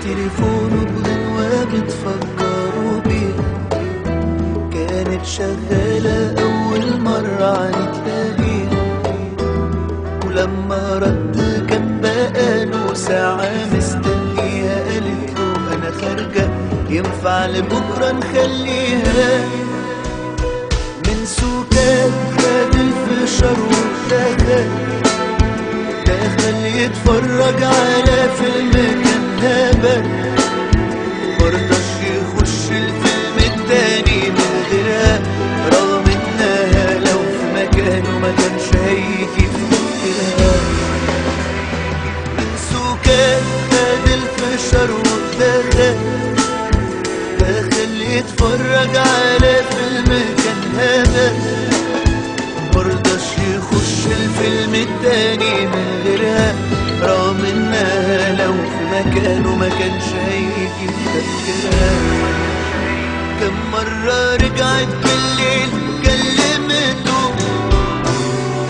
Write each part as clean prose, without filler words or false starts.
تليفونه بغنوة بتفكروا بيها، كانت شغالة أول مرة نتلاقيها، ولما رد كان بقاله ساعة مستنيها، قالت له أنا خارجة ينفع لبكرة نخليها. من سكات خد الفشار دخل يتفرج على فيلم كان هبل، مرضاش يخش الفيلم التاني من غيرها، رغم انها لو في مكانه ما كانش هيجي في فكرها. من سكات خد الفشار دخل يتفرج على فيلم كان هبل، مرضاش يخش الفيلم التاني من غيرها، رغم انها لو في مكانه ما كانش هيجي في تفكيرها. كم مرة رجعت بالليل كلمته،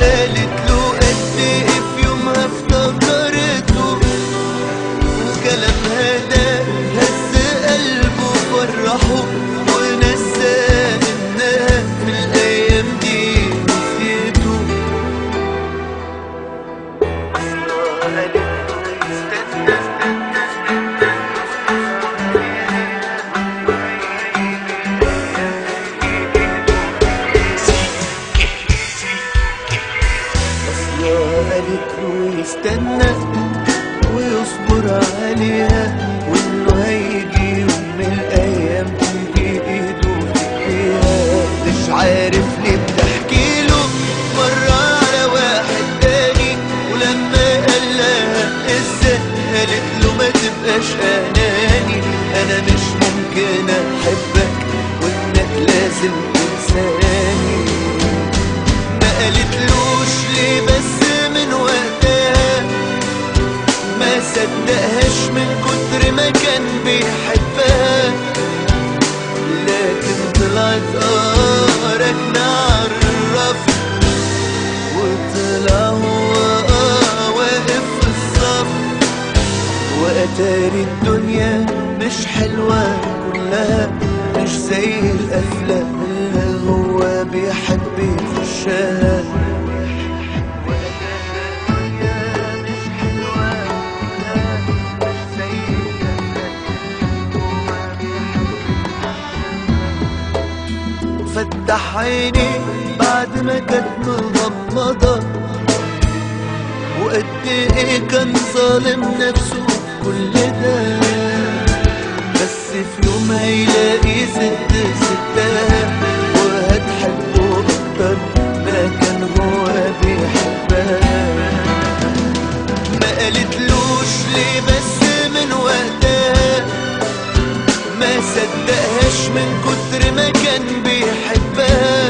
قالت له قد ايه في يومها افتكرته، وكلامها ده هز قلبه فرحه، ونساه انها في الايام دي نسيته. قالت له يستنى ويصبر عليها، وانه هيجي يوم من الايام تيجي ايده فيها. مش عارف ليه بتحكي له مرة على واحد تاني، ولما قال لها ازاي قالت له ما تبقاش اناني، انا مش ممكن احبك وانك لازم تنساني. ما قالتلوش ليه بس من وقتها ما صدقهاش من كتر ما كان بيحبها، لكن طلعت ركنة عالرف، وطلع هو واقف في الصف، واتاري الدنيا مش حلوة كلها، مش زي الافلام اللي هو بيحب يخشها. فتح عيني بعد ما كانت مغمضة، وقد ايه كان ظالم نفسه كل ده، بس في يوم هيلاقي ست ستها وهتحبه اكتر ما كان هو بيحبها. ما قالتلوش ليه بس من وقتها ما صدقهاش من كتر ما كان بيحبها،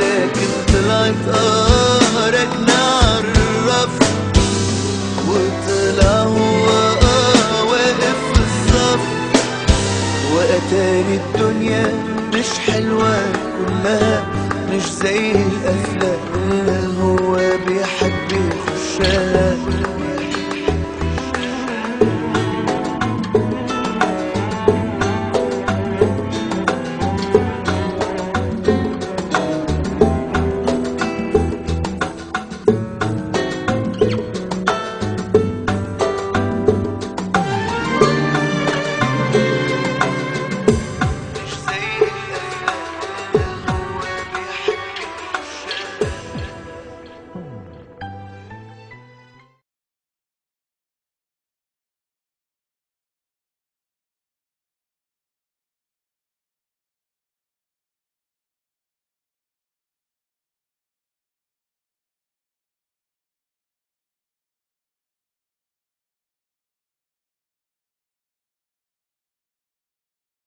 لكن طلعت ركنة عالرف، وطلع هو واقف في الصف، واتاري الدنيا مش حلوة كلها، مش زي الافلام اللي هو بيحب يخشها.